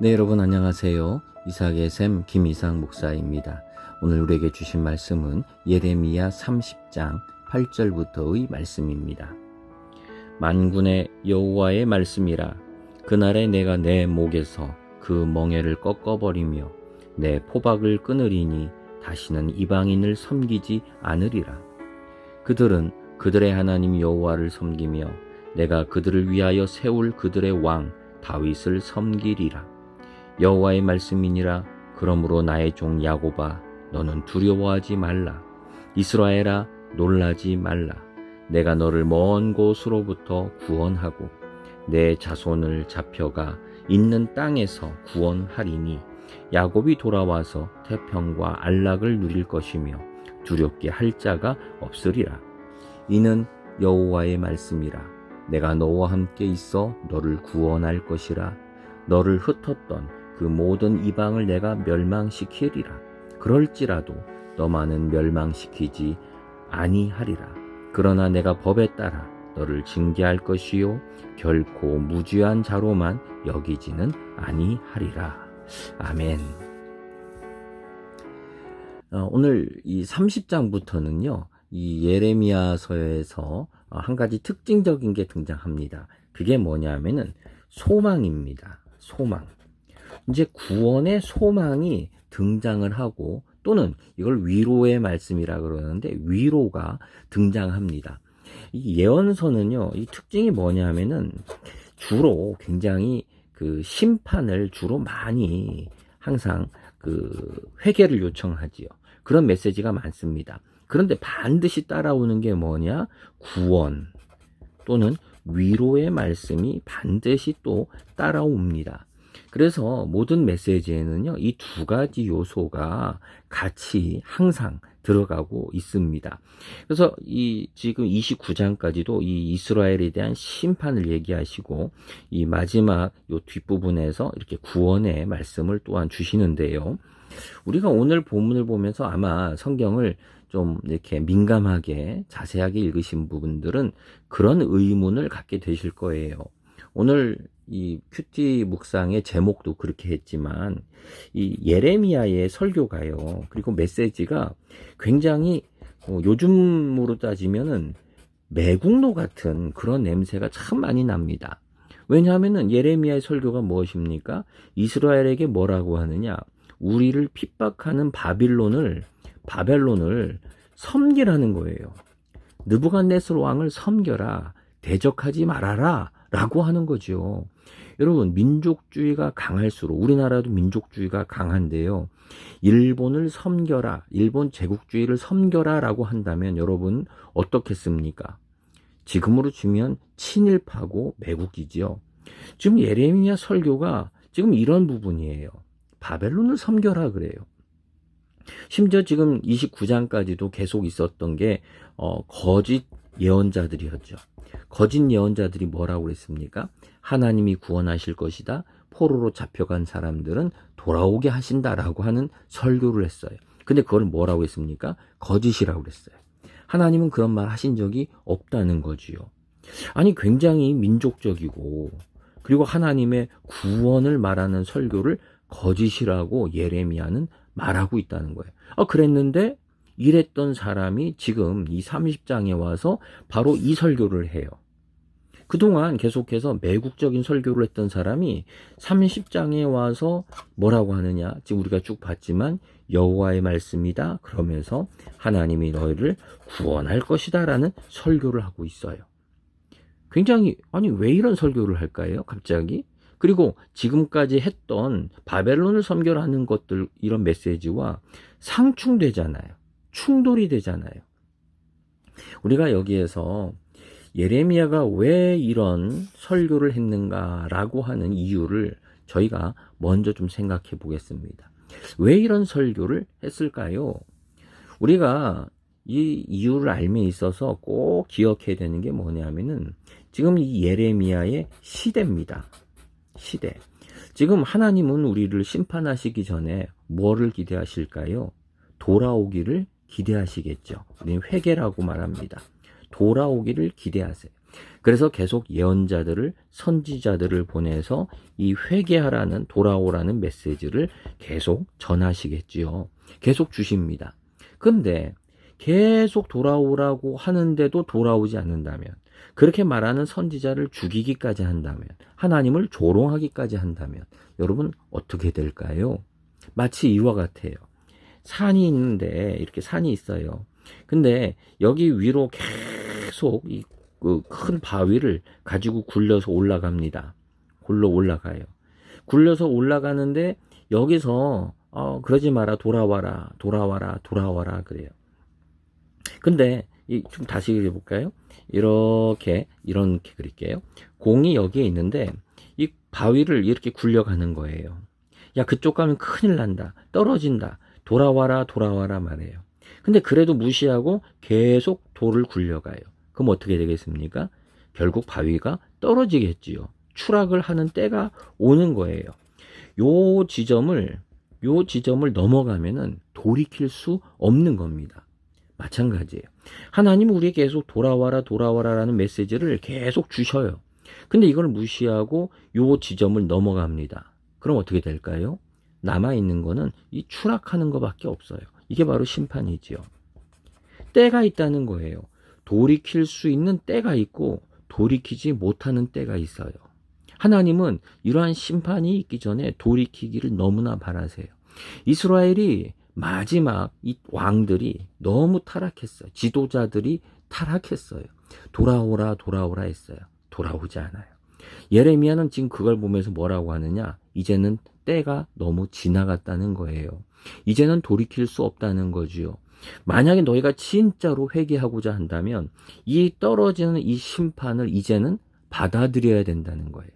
네, 여러분 안녕하세요. 이삭의 샘 김이삭 목사입니다. 오늘 우리에게 주신 말씀은 예레미야 30장 8절부터의 말씀입니다. 만군의 여호와의 말씀이라. 그날에 내가 내 목에서 그 멍에를 꺾어버리며 내 포박을 끊으리니 다시는 이방인을 섬기지 않으리라. 그들은 그들의 하나님 여호와를 섬기며 내가 그들을 위하여 세울 그들의 왕 다윗을 섬기리라. 여호와의 말씀이니라. 그러므로 나의 종 야곱아, 너는 두려워하지 말라. 이스라엘아, 놀라지 말라. 내가 너를 먼 곳으로부터 구원하고 내 자손을 잡혀가 있는 땅에서 구원하리니 야곱이 돌아와서 태평과 안락을 누릴 것이며 두렵게 할 자가 없으리라. 이는 여호와의 말씀이라. 내가 너와 함께 있어 너를 구원할 것이라. 너를 흩었던 그 모든 이방을 내가 멸망시키리라. 그럴지라도 너만은 멸망시키지 아니하리라. 그러나 내가 법에 따라 너를 징계할 것이요 결코 무죄한 자로만 여기지는 아니하리라. 아멘. 오늘 이 30장부터는요, 이 예레미야서에서 한 가지 특징적인 게 등장합니다. 그게 뭐냐면은 소망입니다. 소망. 이제 구원의 소망이 등장을 하고, 또는 이걸 위로의 말씀이라 그러는데 위로가 등장합니다. 이 예언서는요, 이 특징이 뭐냐면은 주로 굉장히 그 심판을 주로 많이 항상 그 회개를 요청하지요. 그런 메시지가 많습니다. 그런데 반드시 따라오는 게 뭐냐? 구원 또는 위로의 말씀이 반드시 또 따라옵니다. 그래서 모든 메시지에는요, 이 두 가지 요소가 같이 항상 들어가고 있습니다. 그래서 지금 29장까지도 이 이스라엘에 대한 심판을 얘기하시고, 이 마지막 요 뒷부분에서 이렇게 구원의 말씀을 또한 주시는데요. 우리가 오늘 본문을 보면서 아마 성경을 좀 이렇게 민감하게 자세하게 읽으신 부분들은 그런 의문을 갖게 되실 거예요. 오늘 이 큐티 묵상의 제목도 그렇게 했지만 이 예레미야의 설교가요, 그리고 메시지가 굉장히 요즘으로 따지면은 매국노 같은 그런 냄새가 참 많이 납니다. 왜냐하면은 예레미야의 설교가 무엇입니까? 이스라엘에게 뭐라고 하느냐? 우리를 핍박하는 바벨론을 섬기라는 거예요. 느부갓네살 왕을 섬겨라, 대적하지 말아라 라고 하는 거죠. 여러분, 민족주의가 강할수록, 우리나라도 민족주의가 강한데요, 일본을 섬겨라, 일본 제국주의를 섬겨라 라고 한다면 여러분 어떻겠습니까? 지금으로 치면 친일파고 매국이지요. 지금 예레미야 설교가 지금 이런 부분이에요. 바벨론을 섬겨라 그래요. 심지어 지금 29장까지도 계속 있었던 게 거짓 예언자들이었죠. 거짓 예언자들이 뭐라고 그랬습니까? 하나님이 구원하실 것이다. 포로로 잡혀간 사람들은 돌아오게 하신다라고 하는 설교를 했어요. 근데 그걸 뭐라고 했습니까? 거짓이라고 그랬어요. 하나님은 그런 말 하신 적이 없다는 거지요. 아니, 굉장히 민족적이고, 그리고 하나님의 구원을 말하는 설교를 거짓이라고 예레미야는 말하고 있다는 거예요. 그랬는데 이랬던 사람이 지금 이 30장에 와서 바로 이 설교를 해요. 그동안 계속해서 매국적인 설교를 했던 사람이 30장에 와서 뭐라고 하느냐? 지금 우리가 쭉 봤지만 여호와의 말씀이다 그러면서 하나님이 너희를 구원할 것이다 라는 설교를 하고 있어요. 굉장히, 아니 왜 이런 설교를 할까요? 갑자기? 그리고 지금까지 했던 바벨론을 섬겨라는 것들, 이런 메시지와 상충되잖아요. 충돌이 되잖아요. 우리가 여기에서 예레미야가 왜 이런 설교를 했는가라고 하는 이유를 저희가 먼저 좀 생각해 보겠습니다. 왜 이런 설교를 했을까요? 우리가 이 이유를 알면 있어서 꼭 기억해야 되는 게 뭐냐면은 지금 이 예레미야의 시대입니다. 시대. 지금 하나님은 우리를 심판하시기 전에 뭐를 기대하실까요? 돌아오기를 기대하시겠죠. 우리는 회개라고 말합니다. 돌아오기를 기대하세요. 그래서 계속 예언자들을, 선지자들을 보내서 이 회개하라는, 돌아오라는 메시지를 계속 전하시겠지요. 계속 주십니다. 그런데 계속 돌아오라고 하는데도 돌아오지 않는다면, 그렇게 말하는 선지자를 죽이기까지 한다면, 하나님을 조롱하기까지 한다면 여러분 어떻게 될까요? 마치 이와 같아요. 산이 있는데, 이렇게 산이 있어요. 근데 여기 위로 계속 이 큰 바위를 가지고 굴려서 올라갑니다. 올라가요. 굴려서 올라가는데 여기서 그러지 마라, 돌아와라, 돌아와라, 돌아와라 그래요. 근데 좀 다시 그려볼까요? 이렇게 그릴게요. 공이 여기에 있는데 이 바위를 이렇게 굴려가는 거예요. 야, 그쪽 가면 큰일 난다, 떨어진다, 돌아와라, 돌아와라 말해요. 근데 그래도 무시하고 계속 돌을 굴려가요. 그럼 어떻게 되겠습니까? 결국 바위가 떨어지겠지요. 추락을 하는 때가 오는 거예요. 요 지점을 넘어가면은 돌이킬 수 없는 겁니다. 마찬가지예요. 하나님은 우리에게 계속 돌아와라, 돌아와라라는 메시지를 계속 주셔요. 근데 이걸 무시하고 요 지점을 넘어갑니다. 그럼 어떻게 될까요? 남아있는 거는 이 추락하는 것밖에 없어요. 이게 바로 심판이지요. 때가 있다는 거예요. 돌이킬 수 있는 때가 있고 돌이키지 못하는 때가 있어요. 하나님은 이러한 심판이 있기 전에 돌이키기를 너무나 바라세요. 이스라엘이 마지막 이 왕들이 너무 타락했어요. 지도자들이 타락했어요. 돌아오라, 돌아오라 했어요. 돌아오지 않아요. 예레미야는 지금 그걸 보면서 뭐라고 하느냐? 이제는 때가 너무 지나갔다는 거예요. 이제는 돌이킬 수 없다는 거지요. 만약에 너희가 진짜로 회개하고자 한다면 이 떨어지는 이 심판을 이제는 받아들여야 된다는 거예요.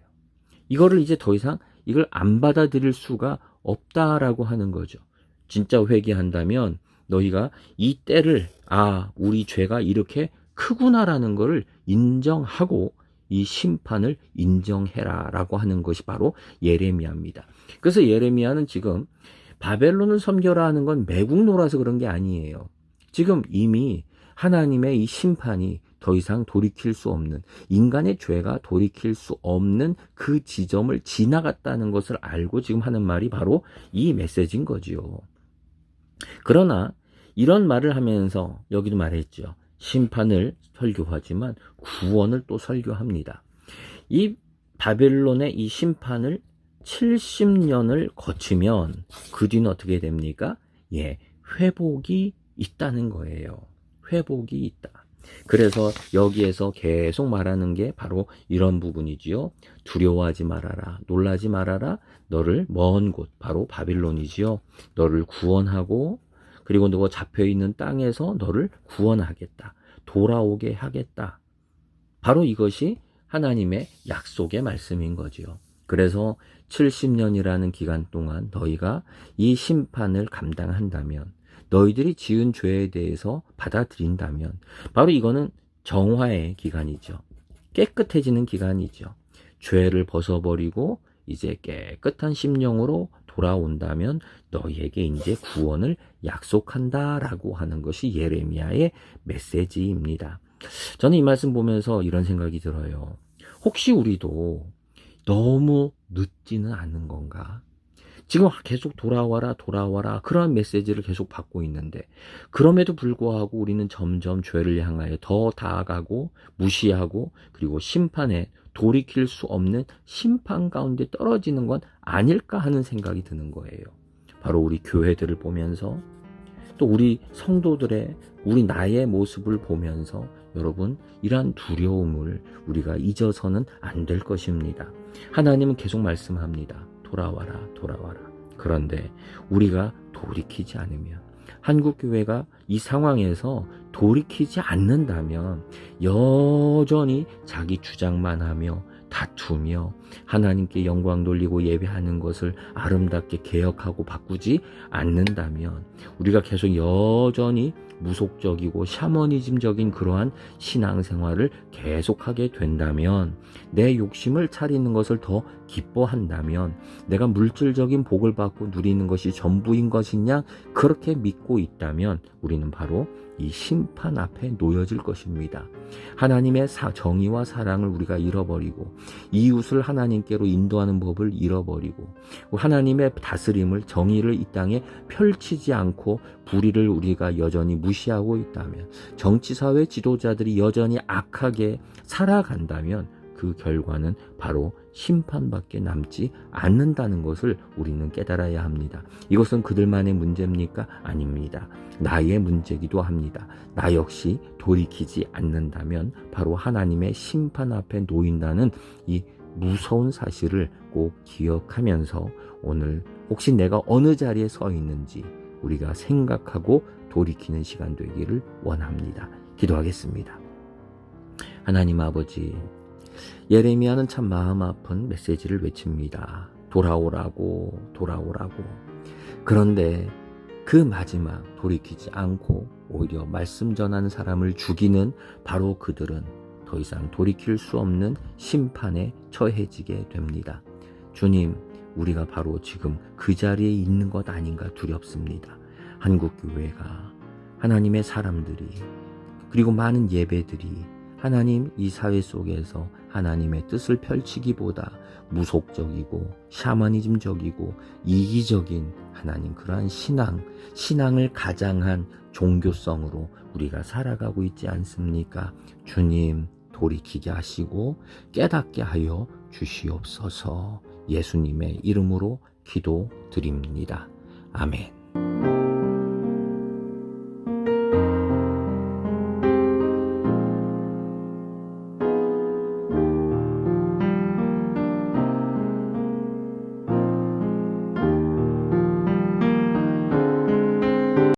이거를 이제 더 이상 이걸 안 받아들일 수가 없다라고 하는 거죠. 진짜 회개한다면 너희가 이 때를, 우리 죄가 이렇게 크구나라는 것을 인정하고 이 심판을 인정해라 라고 하는 것이 바로 예레미야입니다. 그래서 예레미야는 지금 바벨론을 섬겨라 하는 건 매국노라서 그런 게 아니에요. 지금 이미 하나님의 이 심판이 더 이상 돌이킬 수 없는, 인간의 죄가 돌이킬 수 없는 그 지점을 지나갔다는 것을 알고 지금 하는 말이 바로 이 메시지인 거지요. 그러나 이런 말을 하면서 여기도 말했죠. 심판을 설교하지만 구원을 또 설교합니다. 이 바벨론의 이 심판을 70년을 거치면 그 뒤는 어떻게 됩니까? 회복이 있다는 거예요. 회복이 있다. 그래서 여기에서 계속 말하는 게 바로 이런 부분이지요. 두려워하지 말아라, 놀라지 말아라. 너를 먼 곳, 바로 바빌론이지요. 너를 구원하고, 그리고 너가 잡혀있는 땅에서 너를 구원하겠다. 돌아오게 하겠다. 바로 이것이 하나님의 약속의 말씀인 거지요. 그래서 70년이라는 기간 동안 너희가 이 심판을 감당한다면, 너희들이 지은 죄에 대해서 받아들인다면, 바로 이거는 정화의 기간이죠. 깨끗해지는 기간이죠. 죄를 벗어버리고 이제 깨끗한 심령으로 돌아온다면 너희에게 이제 구원을 약속한다라고 하는 것이 예레미야의 메시지입니다. 저는 이 말씀 보면서 이런 생각이 들어요. 혹시 우리도 너무 늦지는 않은 건가? 지금 계속 돌아와라, 돌아와라 그런 메시지를 계속 받고 있는데, 그럼에도 불구하고 우리는 점점 죄를 향하여 더 나아가고 무시하고, 그리고 심판에 돌이킬 수 없는 심판 가운데 떨어지는 건 아닐까 하는 생각이 드는 거예요. 바로 우리 교회들을 보면서, 또 우리 성도들의, 우리 나의 모습을 보면서 여러분, 이러한 두려움을 우리가 잊어서는 안 될 것입니다. 하나님은 계속 말씀합니다. 돌아와라, 돌아와라. 그런데 우리가 돌이키지 않으면, 한국교회가 이 상황에서 돌이키지 않는다면 여전히 자기 주장만 하며 다투며 하나님께 영광 돌리고 예배하는 것을 아름답게 개혁하고 바꾸지 않는다면, 우리가 계속 여전히 무속적이고 샤머니즘적인 그러한 신앙생활을 계속하게 된다면, 내 욕심을 차리는 것을 더 기뻐한다면, 내가 물질적인 복을 받고 누리는 것이 전부인 것이냐 그렇게 믿고 있다면 우리는 바로 이 심판 앞에 놓여질 것입니다. 하나님의 정의와 사랑을 우리가 잃어버리고, 이웃을 하나님께로 인도하는 법을 잃어버리고, 하나님의 다스림을, 정의를 이 땅에 펼치지 않고 불의를 우리가 여전히 무시하고 있다면, 정치사회 지도자들이 여전히 악하게 살아간다면 그 결과는 바로 심판밖에 남지 않는다는 것을 우리는 깨달아야 합니다. 이것은 그들만의 문제입니까? 아닙니다. 나의 문제기도 합니다. 나 역시 돌이키지 않는다면 바로 하나님의 심판 앞에 놓인다는 이 무서운 사실을 꼭 기억하면서, 오늘 혹시 내가 어느 자리에 서 있는지 우리가 생각하고 돌이키는 시간 되기를 원합니다. 기도하겠습니다. 하나님 아버지, 예레미야는 참 마음 아픈 메시지를 외칩니다. 돌아오라고, 돌아오라고. 그런데 그 마지막 돌이키지 않고 오히려 말씀 전하는 사람을 죽이는 바로 그들은 더 이상 돌이킬 수 없는 심판에 처해지게 됩니다. 주님, 우리가 바로 지금 그 자리에 있는 것 아닌가 두렵습니다. 한국교회가, 하나님의 사람들이, 그리고 많은 예배들이 하나님 이 사회 속에서 하나님의 뜻을 펼치기보다 무속적이고 샤머니즘적이고 이기적인 하나님 그러한 신앙을 가장한 종교성으로 우리가 살아가고 있지 않습니까? 주님, 돌이키게 하시고 깨닫게 하여 주시옵소서. 예수님의 이름으로 기도드립니다. 아멘.